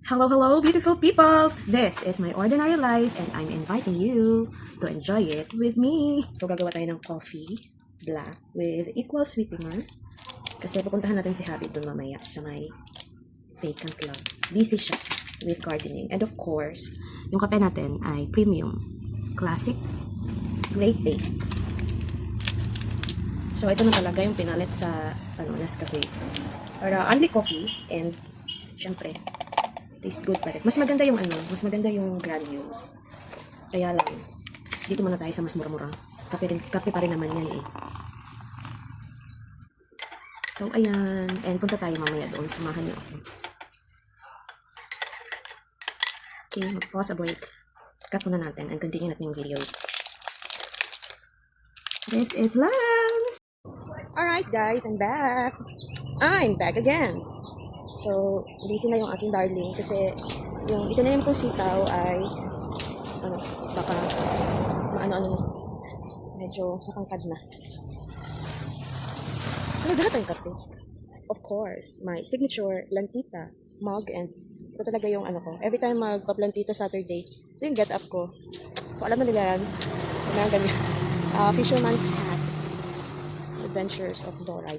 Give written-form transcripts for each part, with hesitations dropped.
Hello, beautiful peoples! This is my ordinary life and I'm inviting you to enjoy it with me. So, gagawa tayo ng coffee black with equal sweetener kasi pupuntahan natin si Happy dun mamaya sa may vacant lot. Busy siya with gardening. And of course, yung kape natin ay premium, classic, great taste. So, ito na talaga yung pinalit sa Nescafe. Para only coffee and syempre, taste good pa rin. Mas maganda yung mas maganda yung granules. Kaya lang, dito muna tayo sa mas mura-mura. Kape pa rin naman yan eh. So, ayan. And punta tayo mamaya doon. Sumahan niyo ako. Okay, mag-pause a break. Cut muna natin and continue natin yung video. This is Lance! Alright guys, I'm back! I'm back again! So, busy na yung aking darling kasi yung itinanim kong sitaw ay baka maano na medyo matangkad na. So, nagdala tayong kape. Of course, my signature Lantita mug and ito talaga yung ko. Every time magpa-Plantita Saturday, ito yung get up ko. So, alam na nila yan. Kailangan ganyan. Fisherman's hat. Adventures of Dora.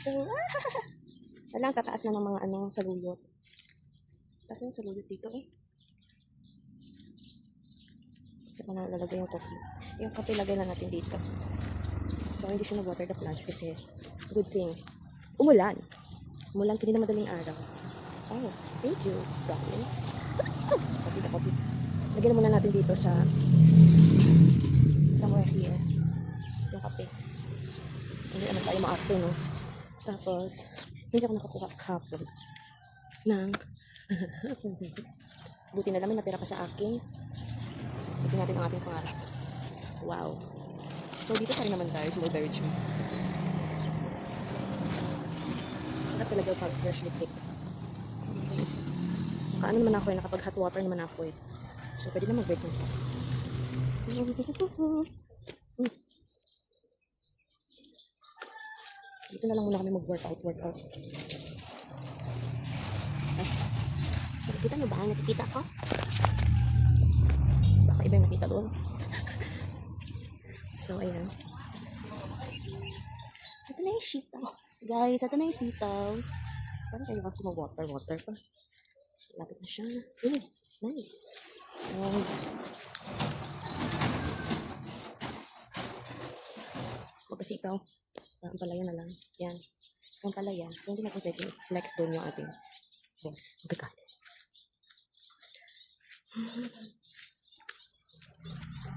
So, alam, tataas na ng mga saluyot. Taas yung saluyot dito eh. Saka na lalagay yung coffee. Yung kape lagay lang natin dito. So, hindi siya nag-water the plants kasi good thing. Umulan. Umulan kanina madaling araw. Oh, thank you, darling. Coffee. Lagyan na muna natin dito sa somewhere here. Yung kape. Hindi naman tayo maarte, no? Tapos, hindi ako nakakuha kahapon ng buti na lang may natira pa sa akin. Buti natin ang ating pangarap. Wow. So, dito pa rin naman tayo sa Mulberry Tree. Sarap talaga pag freshly picked. Nakaano naman ako eh, nakapag hot water naman ako eh. So, pwede na mag-break ng class. Dito na lang muna kami mag-workout. Ay, nakikita nyo ba? Nakikita ko? Baka iba yung nakita doon. So, ayan. Ito na yung sitaw. Guys, ito na yung sitaw. Parang kayo ako mag-water pa. Lapit na siya. Nice. And, pagkasitaw, ang palaya na lang. Yan. Ang palaya. Hindi natin pwede flex doon yung ating boss. Magkakalit.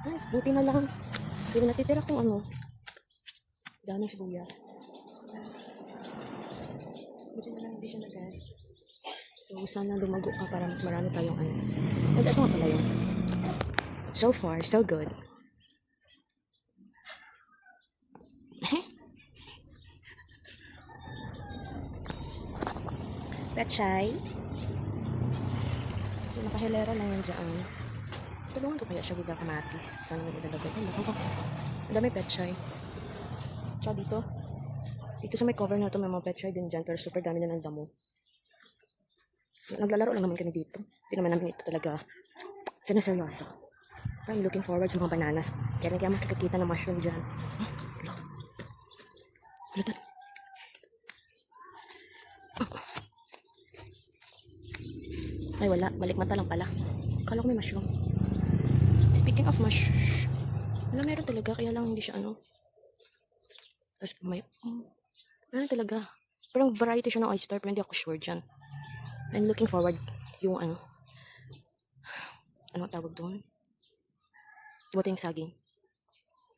Ay, buti na lang. Hindi na natitira kung dami sibuyas. Buti na lang hindi siya nag-gas. So, sana lumago ka para mas marami tayong And ito nga pala yun. So far, so good. Pechay. So, nakahilera lang yan dyan. Tulungan ko kaya siya biga kamatis. Sana may ilalagay. Ang dami pechay. Tsaka dito. Dito sa may cover na ito, may mga pechay din dyan. Pero super dami na ng damo. Naglalaro lang naman kami dito. Hindi naman namin ito talaga sinaseryoso. I'm looking forward sa mga bananas. Kaya makikita ng mushroom dyan. Halatat. Ay wala, balik mata lang pala. Akala ko may mushroom. Speaking of mushroom, wala meron talaga, kaya lang hindi siya Tapos may, meron talaga. Parang variety siya ng oyster, pero hindi ako sure dyan. I'm looking forward yung ano tawag doon? Buting saging.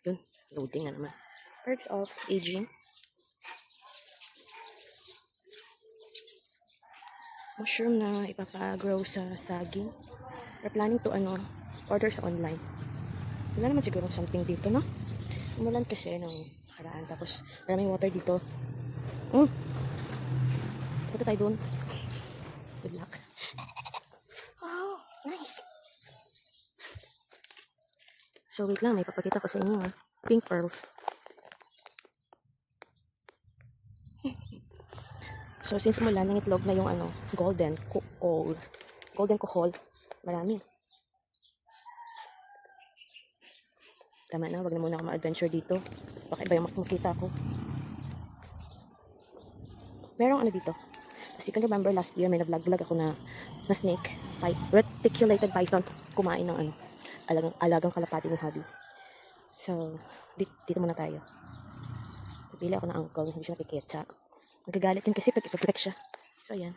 Yun, loading na naman. Perks of aging. Mushroom na ipapa-grow sa saging. We're planning to order sa online. Wala naman siguro something dito, no? Umulan kasi nung nakaraan. Tapos maraming water dito. Punta tayo doon. Good luck. Oh, nice. So wait lang, may papakita ko sa inyo. Pink pearls. So, since mula, nangitlog na yung golden kuhol. Golden kuhol. Marami. Tama na, wag na muna ako ma-adventure dito. Baka iba yung makikita ko. Merong dito. As you can remember, last year may nag-vlog ako na snake. Reticulated python. Kumain ng alagang kalapati ng hubby. So, dito muna tayo. Pili ako ng uncle, hindi siya nakikita. Magagalit yun kasi pag ipag-flex siya. So, ayan.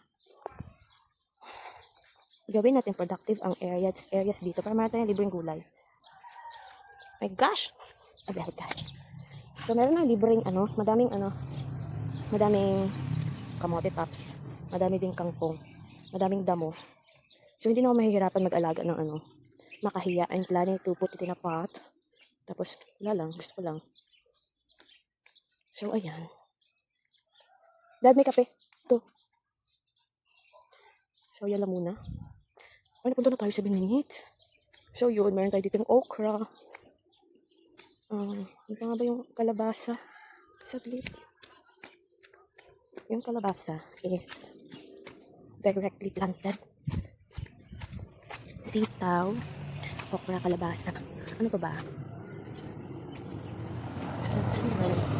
Gawin natin productive ang areas dito para meron tayong libreng gulay. My gosh! Oh my gosh. So, meron ng libreng madaming kamote tops. Madami ding kangkong. Madaming damo. So, hindi na ako mahihirapan mag-alaga ng makahiya. I'm planning to put it in a pot. Tapos, wala lang. Gusto ko lang. So, ayan. Dad, may kape. Ito. So, yan lang muna. Ay, napunta na tayo 7 minutes. So, yun. Meron tayo dito yung okra. Ano nga ba yung kalabasa? Saglit. Yung kalabasa is directly planted. Sitaw. Okra, kalabasa. Ano pa ba? So,